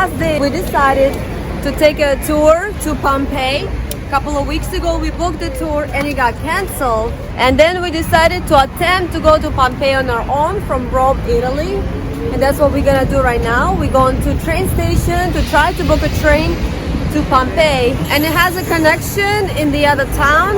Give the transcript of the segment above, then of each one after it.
last day we decided to take a tour to Pompeii. A couple of weeks ago we booked the tour and it got canceled, and then we decided to attempt to go to Pompeii on our own from Rome, Italy. And that's what we're gonna do right now. We're going to train station to try to book a train to Pompeii, and it has a connection in the other town,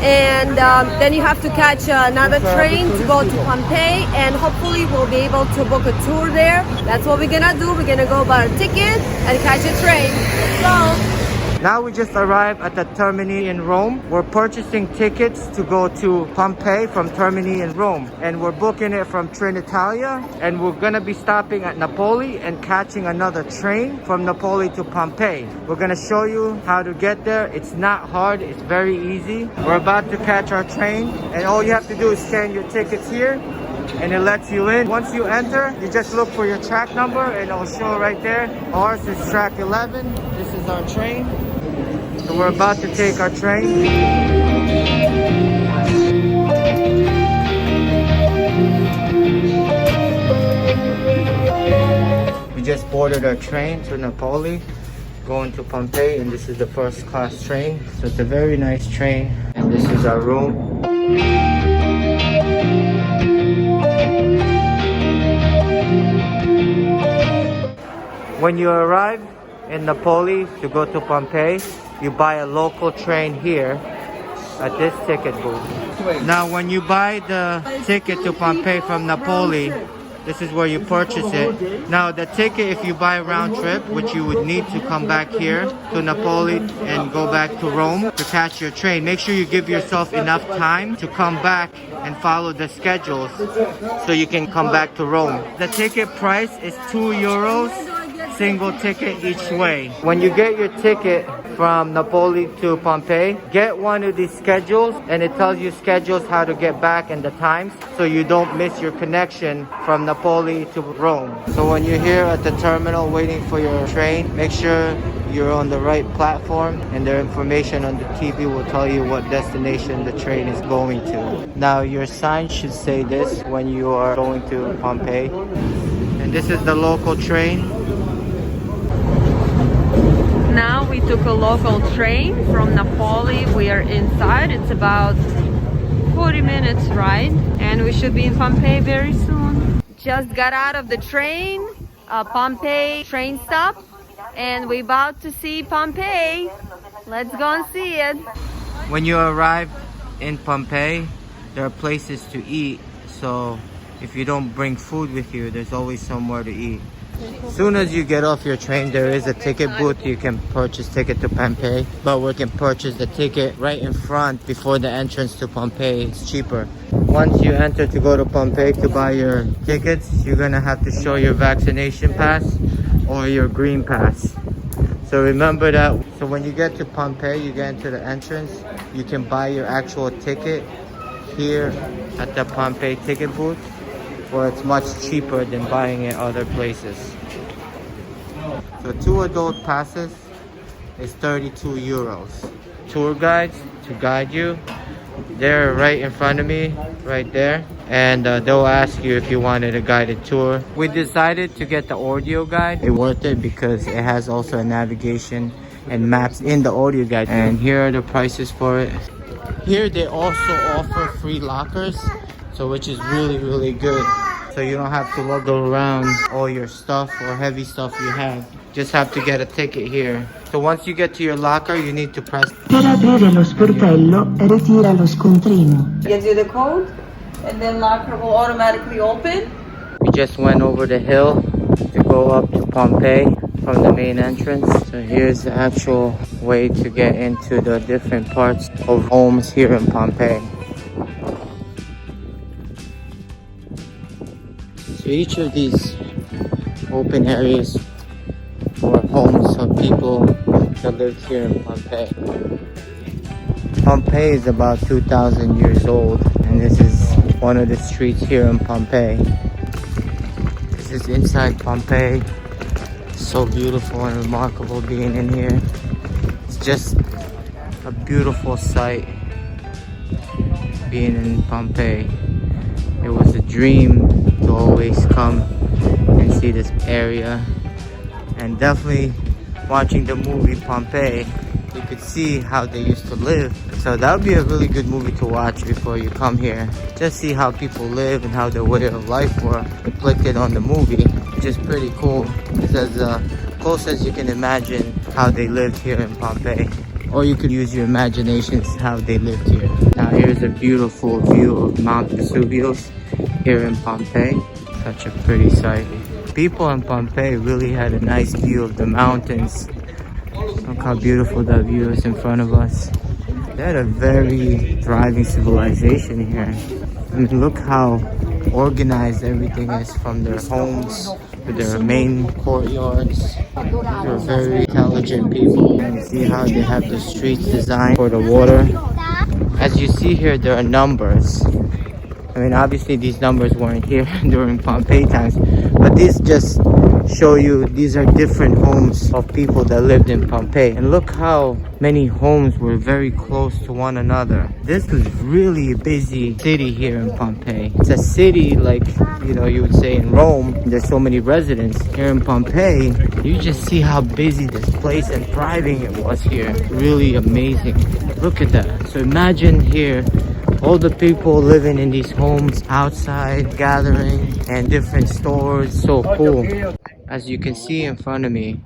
and then you have to catch another train to go to Pompeii, and hopefully we'll be able to book a tour there. That's what we're gonna do. We're gonna go buy a ticket and catch a train. Let's go. Now we just arrived at the Termini in Rome. We're purchasing tickets to go to Pompeii from Termini in Rome. And we're booking it from Trenitalia. And we're gonna be stopping at Napoli and catching another train from Napoli to Pompeii. We're gonna show you how to get there. It's not hard, it's very easy. We're about to catch our train. And all you have to do is scan your tickets here, and it lets you in. Once you enter, you just look for your track number and it'll show right there. Ours is track 11. This is our train. So we're about to take our train. We just boarded our train to Napoli, going to Pompeii, and this is the first class train. So it's a very nice train, and this is our room. When you arrive in Napoli to go to Pompeii, you buy a local train here at this ticket booth. Now when you buy the ticket to Pompeii from Napoli, this is where you purchase it. Now the ticket, if you buy round trip, which you would need to come back here to Napoli and go back to Rome to catch your train, make sure you give yourself enough time to come back and follow the schedules so you can come back to Rome. The ticket price is €2, single ticket each way. When you get your ticket from Napoli to Pompeii, get one of these schedules, and it tells you schedules how to get back and the times, so you don't miss your connection from Napoli to Rome. So when you're here at the terminal waiting for your train, make sure you're on the right platform, and their information on the TV will tell you what destination the train is going to. Now your sign should say this when you are going to Pompeii. And this is the local train. Now we took a local train from Napoli. We are inside. It's about 40 minutes ride, and we should be in Pompeii very soon. Just got out of the train, Pompeii train stop, and we're about to see Pompeii. Let's go and see it. When you arrive in Pompeii, there are places to eat, so if you don't bring food with you, there's always somewhere to eat. As soon as you get off your train, there is a ticket booth. You can purchase ticket to Pompeii, but we can purchase the ticket right in front before the entrance to Pompeii. It's cheaper. Once you enter to go to Pompeii to buy your tickets, you're gonna have to show your vaccination pass or your green pass. So remember that. So when you get to Pompeii, you get into the entrance, you can buy your actual ticket here at the Pompeii ticket booth, where it's much cheaper than buying it other places. So 2 adult passes is €32. Tour guides to guide you, they're right in front of me, right there. And they'll ask you if you wanted a guided tour. We decided to get the audio guide. It's worth it because it has also a navigation and maps in the audio guide. And here are the prices for it. Here they also offer free lockers, so which is really good. So you don't have to lug around all your stuff or heavy stuff you have. Just have to get a ticket here. So once you get to your locker, you need to press. Per aprire lo sportello, ritira lo scontrino. Gives you the code, and then locker will automatically open. We just went over the hill to go up to Pompeii from the main entrance. So here's the actual way to get into the different parts of homes here in Pompeii. So each of these open areas were homes of people that lived here in Pompeii. Pompeii is about 2,000 years old, and this is one of the streets here in Pompeii. This is inside Pompeii. It's so beautiful and remarkable being in here. It's just a beautiful sight being in Pompeii. It was a dream to always come and see this area And definitely watching the movie Pompeii, you could see how they used to live. So that would be a really good movie to watch before you come here. Just see how people live and how their way of life were depicted on the movie, which is pretty cool. It's as close as you can imagine how they lived here in Pompeii. Or you could use your imaginations how they lived here. Now here's a beautiful view of Mount Vesuvius here in Pompeii. Such a pretty sight. People in Pompeii really had a nice view of the mountains. Look how beautiful that view is in front of us. They had a very thriving civilization here. I mean, look how organized everything is, from their homes to their main courtyards. They're very intelligent people. And you see how they have the streets designed for the water. As you see here, there are numbers. I mean, obviously these numbers weren't here during Pompeii times, but these just show you these are different homes of people that lived in Pompeii. And look how many homes were very close to one another. This was really a busy city here in Pompeii. It's a city like, you know, you would say in Rome, there's so many residents. Here in Pompeii, you just see how busy this place and thriving it was here. Really amazing. Look at that. So imagine here, all the people living in these homes, outside, gathering, and different stores. So cool. As you can see in front of me,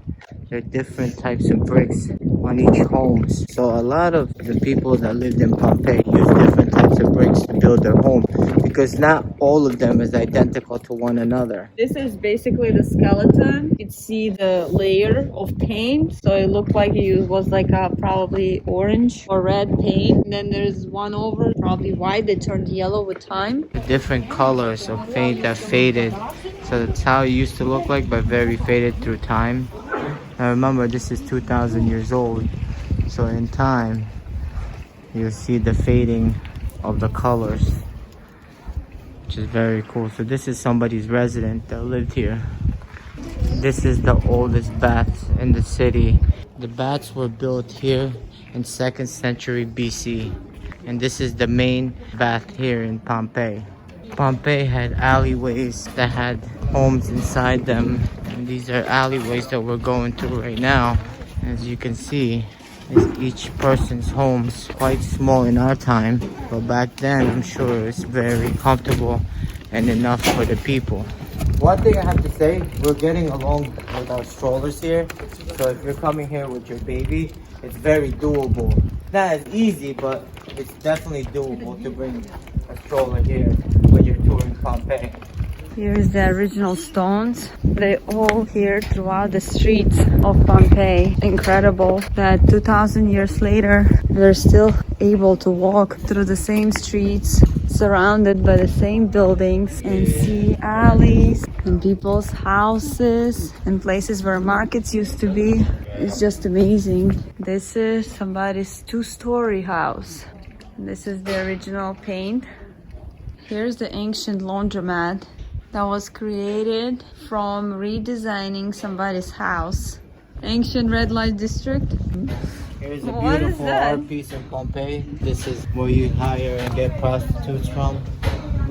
there are different types of bricks on each home. So a lot of the people that lived in Pompeii used different types of bricks to build their home, because not all of them is identical to one another. This is basically the skeleton. You can see the layer of paint. So it looked like it was like a probably orange or red paint. And then there's one over, probably white, that turned yellow with time. The different colors of paint that faded. So that's how it used to look like, but very faded through time. Now remember, this is 2,000 years old. So in time, you'll see the fading of the colors, which is very cool. So this is somebody's resident that lived here. This is the oldest baths in the city. The baths were built here in 2nd century BC. And this is the main bath here in Pompeii. Pompeii had alleyways that had homes inside them. And these are alleyways that we're going through right now. As you can see, each person's home's quite small in our time, but back then I'm sure it's very comfortable and enough for the people. One thing I have to say, we're getting along with our strollers here. So if you're coming here with your baby, it's very doable. Not as easy, but it's definitely doable to bring a stroller here when you're touring Pompeii. Here's the original stones. They all here throughout the streets of Pompeii. Incredible that 2,000 years later, they're still able to walk through the same streets, surrounded by the same buildings, and see alleys and people's houses and places where markets used to be. It's just amazing. This is somebody's 2-story house. This is the original paint. Here's the ancient laundromat that was created from redesigning somebody's house. Ancient red light district. Here's a beautiful art piece in Pompeii. This is where you hire and get prostitutes from.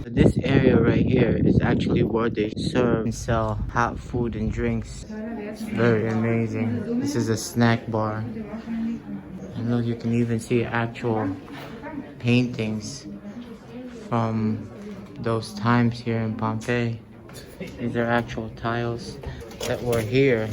This area right here is actually where they serve and sell hot food and drinks. It's very amazing. This is a snack bar. And look, you can even see actual paintings from those times here in Pompeii. These are actual tiles that were here.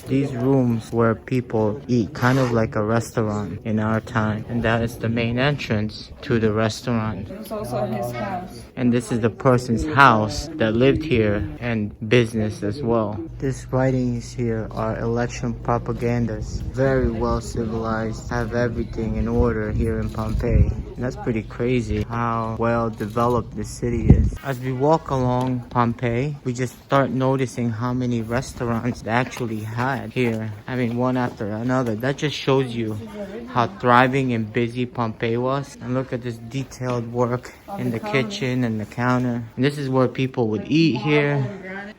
These rooms where people eat, kind of like a restaurant in our time. And that is the main entrance to the restaurant. It was also his house. And this is the person's house that lived here, and business as well. These writings here are election propagandas. Very well civilized, have everything in order here in Pompeii. And that's pretty crazy how well developed the city is. As we walk along Pompeii, we just start noticing how many restaurants they actually had here. I mean, one after another. That just shows you how thriving and busy Pompeii was. And look at this detailed work in the kitchen and the counter. And this is where people would eat here.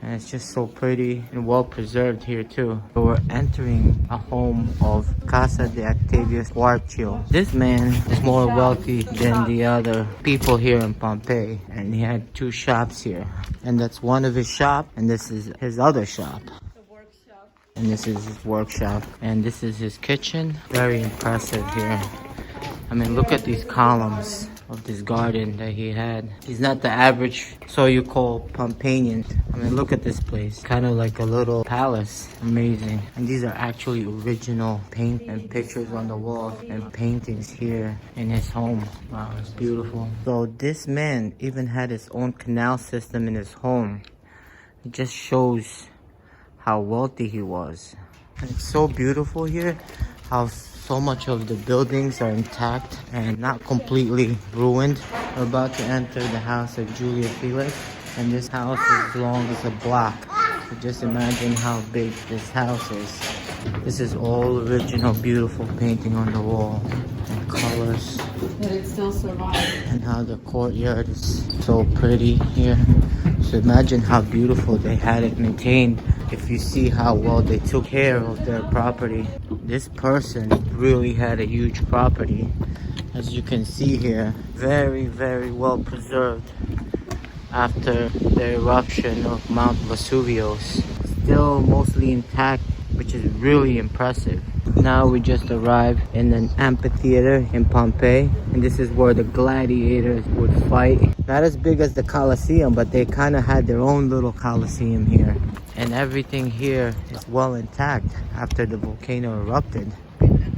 And it's just so pretty and well preserved here too. So we're entering a home of Casa de Octavius Warchio. This man is more wealthy than the other people here in Pompeii. And he had 2 shops here. And that's one of his shop, and this is his other shop. The workshop. And this is his workshop. And this is his kitchen. Very impressive here. I mean, look at these columns of this garden that he had. He's not the average so-you-call Pompeian. I mean, look at this place. Kind of like a little palace. Amazing. And these are actually original paint and pictures on the wall and paintings here in his home. Wow, it's beautiful. So this man even had his own canal system in his home. It just shows how wealthy he was. And it's so beautiful here, how so much of the buildings are intact and not completely ruined. We're about to enter the house of Julia Felix, and this house is as long as a block. So just imagine how big this house is. This is all original, beautiful painting on the wall and colors. But it still survives. And how the courtyard is so pretty here. So imagine how beautiful they had it maintained. If you see how well they took care of their property. This person really had a huge property. As you can see here, very, very well preserved after the eruption of Mount Vesuvius. Still mostly intact, which is really impressive. Now we just arrived in an amphitheater in Pompeii, and this is where the gladiators would fight. Not as big as the Colosseum, but they kind of had their own little Colosseum here. And everything here is well intact after the volcano erupted.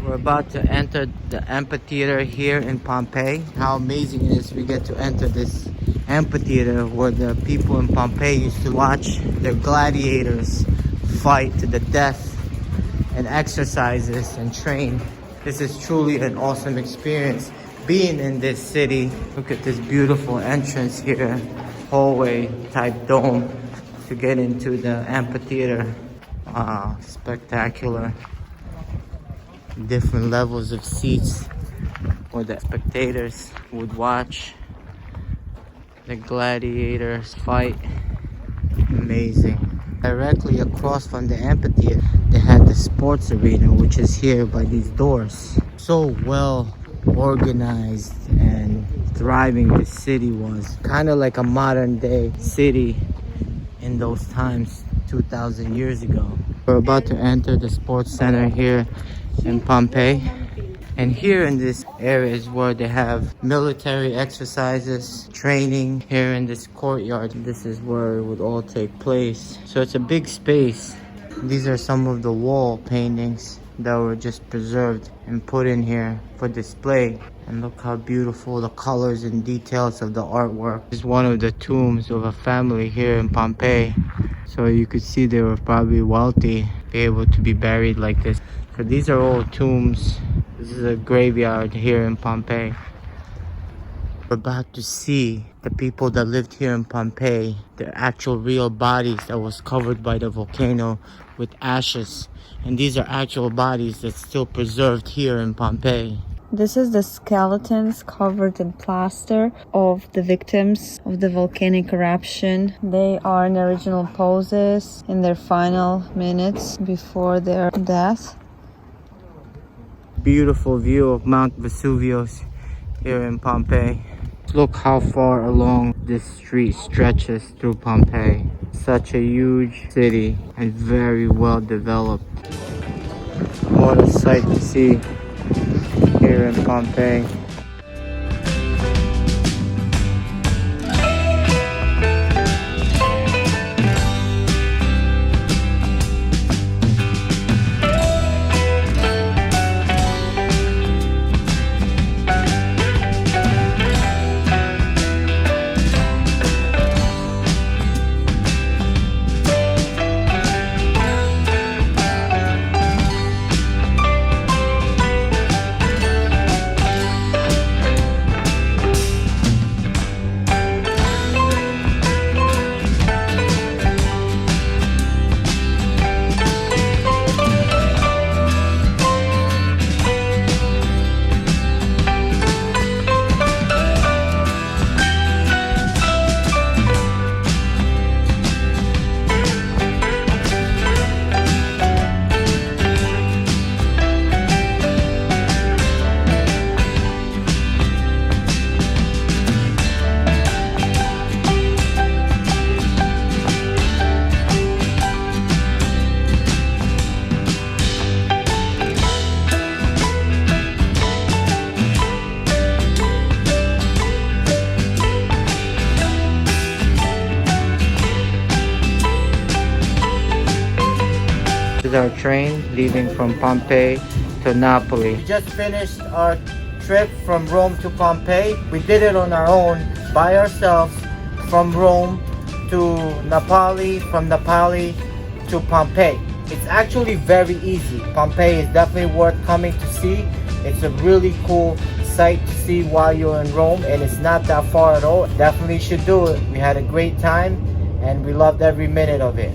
We're about to enter the amphitheater here in Pompeii. How amazing it is we get to enter this amphitheater where the people in Pompeii used to watch their gladiators fight to the death and exercises and train. This is truly an awesome experience being in this city. Look at this beautiful entrance here, hallway type dome to get into the amphitheater. Wow, spectacular. Different levels of seats where the spectators would watch the gladiators fight. Amazing. Directly across from the amphitheater, they had the sports arena, which is here by these doors. So well organized and thriving this city was. Kind of like a modern day city in those times 2,000 years ago. We're about to enter the sports center here in Pompeii. And here in this area is where they have military exercises, training. Here in this courtyard, this is where it would all take place. So it's a big space. These are some of the wall paintings that were just preserved and put in here for display. And look how beautiful the colors and details of the artwork. This is one of the tombs of a family here in Pompeii. So you could see they were probably wealthy to be able to be buried like this. So these are all tombs. This is a graveyard here in Pompeii. We're about to see the people that lived here in Pompeii, their actual real bodies that was covered by the volcano with ashes. And these are actual bodies that's still preserved here in Pompeii. This is the skeletons covered in plaster of the victims of the volcanic eruption. They are in original poses in their final minutes before their death. Beautiful view of Mount Vesuvius here in Pompeii. Look how far along this street stretches through Pompeii. Such a huge city and very well developed. What a sight to see here in Pompeii. This is our train leaving from Pompeii to Napoli. We just finished our trip from Rome to Pompeii. We did it on our own, by ourselves, from Rome to Napoli, from Napoli to Pompeii. It's actually very easy. Pompeii is definitely worth coming to see. It's a really cool sight to see while you're in Rome, and it's not that far at all. Definitely should do it. We had a great time and we loved every minute of it.